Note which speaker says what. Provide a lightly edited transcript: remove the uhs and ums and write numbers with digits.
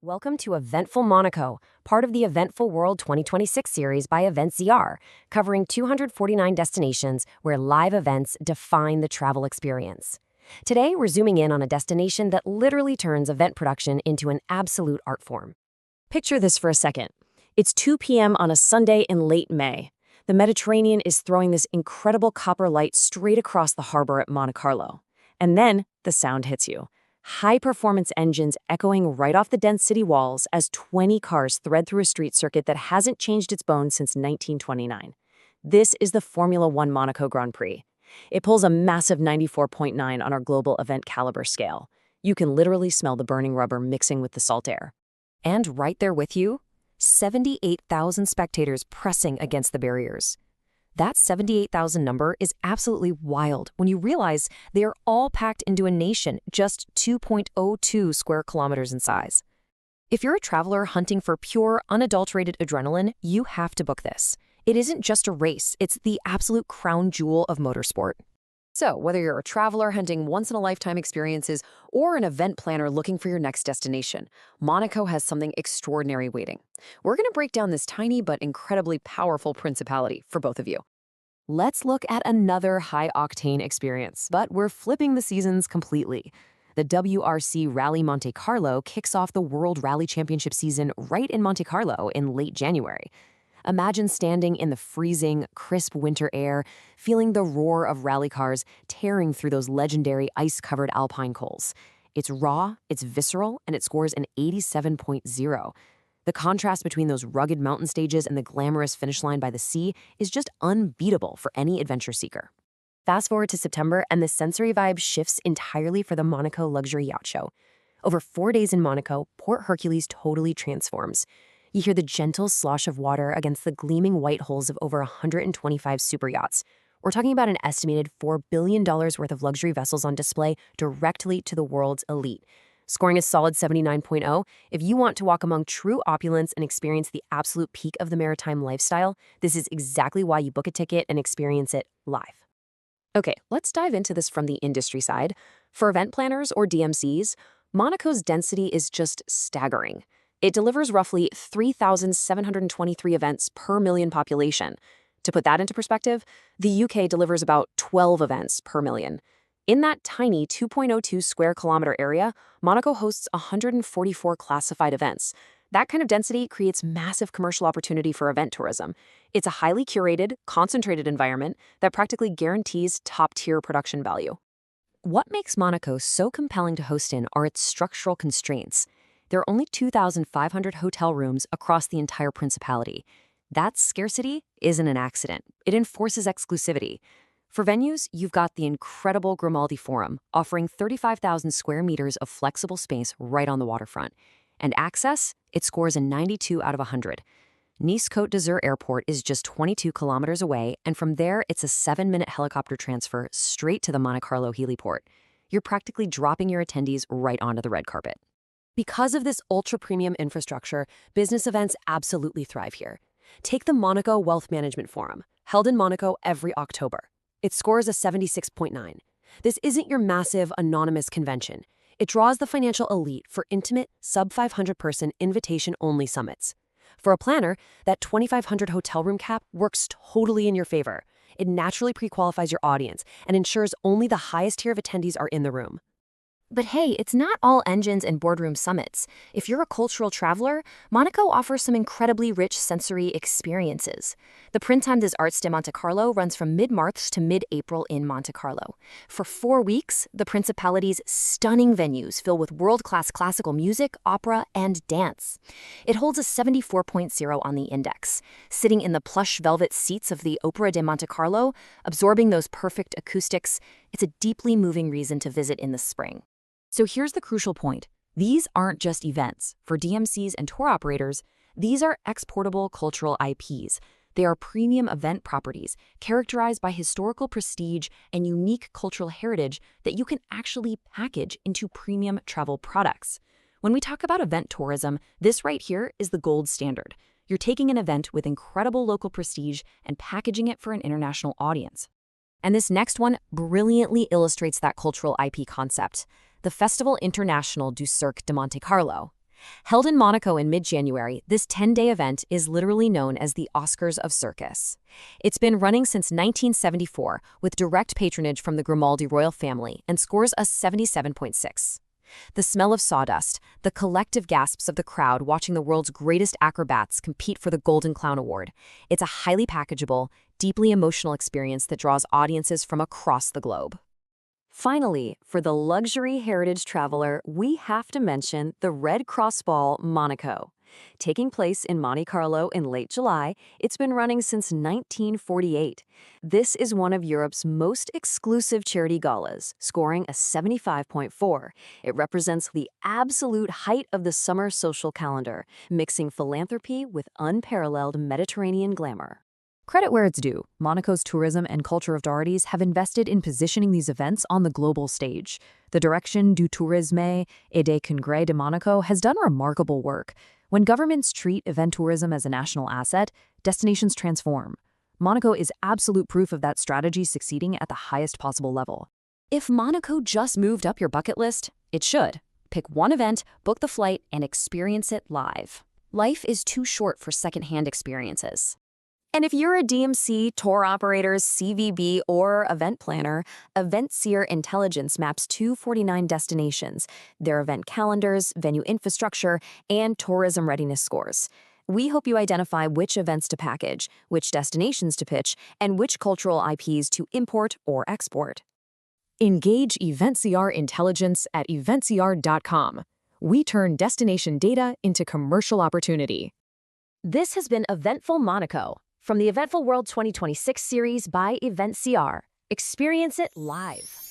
Speaker 1: Welcome to Eventful Monaco, part of the Eventful World 2026 series by EventZR, covering 249 destinations where live events define the travel experience. Today, we're zooming in on a destination that literally turns event production into an absolute art form. Picture this for a second. It's 2 p.m. on a Sunday in late May. The Mediterranean is throwing this incredible copper light straight across the harbor at Monte Carlo. And then the sound hits you. High-performance engines echoing right off the dense city walls as 20 cars thread through a street circuit that hasn't changed its bones since 1929. This is the Formula One Monaco Grand Prix. It pulls a massive 94.9 on our global event caliber scale. You can literally smell the burning rubber mixing with the salt air. And right there with you, 78,000 spectators pressing against the barriers. That 78,000 number is absolutely wild when you realize they are all packed into a nation just 2.02 square kilometers in size. If you're a traveler hunting for pure, unadulterated adrenaline, you have to book this. It isn't just a race, it's the absolute crown jewel of motorsport. So, whether you're a traveler hunting once-in-a-lifetime experiences or an event planner looking for your next destination, Monaco has something extraordinary waiting. We're going to break down this tiny but incredibly powerful principality for both of you. Let's look at another high-octane experience, but we're flipping the seasons completely. The WRC Rally Monte Carlo kicks off the World Rally Championship season right in Monte Carlo in late January. Imagine standing in the freezing, crisp winter air, feeling the roar of rally cars tearing through those legendary ice-covered alpine coals. It's raw, it's visceral, and it scores an 87.0. The contrast between those rugged mountain stages and the glamorous finish line by the sea is just unbeatable for any adventure seeker. Fast forward to September, and the sensory vibe shifts entirely for the Monaco Luxury Yacht Show. Over 4 days in Monaco, Port Hercules totally transforms. You hear the gentle slosh of water against the gleaming white hulls of over 125 super yachts. We're talking about an estimated $4 billion worth of luxury vessels on display directly to the world's elite. Scoring a solid 79.0, if you want to walk among true opulence and experience the absolute peak of the maritime lifestyle, this is exactly why you book a ticket and experience it live. Okay, let's dive into this from the industry side. For event planners or DMCs, Monaco's density is just staggering. It delivers roughly 3,723 events per million population. To put that into perspective, the UK delivers about 12 events per million. In that tiny 2.02 square kilometer area, Monaco hosts 144 classified events. That kind of density creates massive commercial opportunity for event tourism. It's a highly curated, concentrated environment that practically guarantees top-tier production value. What makes Monaco so compelling to host in are its structural constraints. There are only 2,500 hotel rooms across the entire principality. That scarcity isn't an accident. It enforces exclusivity. For venues, you've got the incredible Grimaldi Forum, offering 35,000 square meters of flexible space right on the waterfront. And access, it scores a 92 out of 100. Nice Côte d'Azur Airport is just 22 kilometers away, and from there, it's a 7-minute helicopter transfer straight to the Monte Carlo heliport. You're practically dropping your attendees right onto the red carpet. Because of this ultra-premium infrastructure, business events absolutely thrive here. Take the Monaco Wealth Management Forum, held in Monaco every October. It scores a 76.9. This isn't your massive, anonymous convention. It draws the financial elite for intimate, sub-500-person invitation-only summits. For a planner, that 2,500 hotel room cap works totally in your favor. It naturally pre-qualifies your audience and ensures only the highest tier of attendees are in the room. But hey, it's not all engines and boardroom summits. If you're a cultural traveler, Monaco offers some incredibly rich sensory experiences. The Printemps des Arts de Monte Carlo runs from mid-March to mid-April in Monte Carlo. For 4 weeks, the Principality's stunning venues fill with world-class classical music, opera, and dance. It holds a 74.0 on the index. Sitting in the plush velvet seats of the Opera de Monte Carlo, absorbing those perfect acoustics, it's a deeply moving reason to visit in the spring. So here's the crucial point. These aren't just events. For DMCs and tour operators, these are exportable cultural IPs. They are premium event properties characterized by historical prestige and unique cultural heritage that you can actually package into premium travel products. When we talk about event tourism, this right here is the gold standard. You're taking an event with incredible local prestige and packaging it for an international audience. And this next one brilliantly illustrates that cultural IP concept. The Festival International du Cirque de Monte Carlo. Held in Monaco in mid-January, this 10-day event is literally known as the Oscars of Circus. It's been running since 1974 with direct patronage from the Grimaldi royal family and scores a 77.6. The smell of sawdust, the collective gasps of the crowd watching the world's greatest acrobats compete for the Golden Clown Award. It's a highly packageable, deeply emotional experience that draws audiences from across the globe. Finally, for the luxury heritage traveler, we have to mention the Red Cross Ball Monaco. Taking place in Monte Carlo in late July, it's been running since 1948. This is one of Europe's most exclusive charity galas, scoring a 75.4. It represents the absolute height of the summer social calendar, mixing philanthropy with unparalleled Mediterranean glamour. Credit where it's due, Monaco's tourism and culture authorities have invested in positioning these events on the global stage. The Direction du Tourisme et des Congrès de Monaco has done remarkable work. When governments treat event tourism as a national asset, destinations transform. Monaco is absolute proof of that strategy succeeding at the highest possible level. If Monaco just moved up your bucket list, it should. Pick one event, book the flight, and experience it live. Life is too short for secondhand experiences. And if you're a DMC, tour operators, CVB, or event planner, Eventseer Intelligence maps 249 destinations, their event calendars, venue infrastructure, and tourism readiness scores. We hope you identify which events to package, which destinations to pitch, and which cultural IPs to import or export. Engage Eventseer Intelligence at eventseer.com. We turn destination data into commercial opportunity. This has been Eventful Monaco. From the Eventful World 2026 series by Eventseer. Experience it live.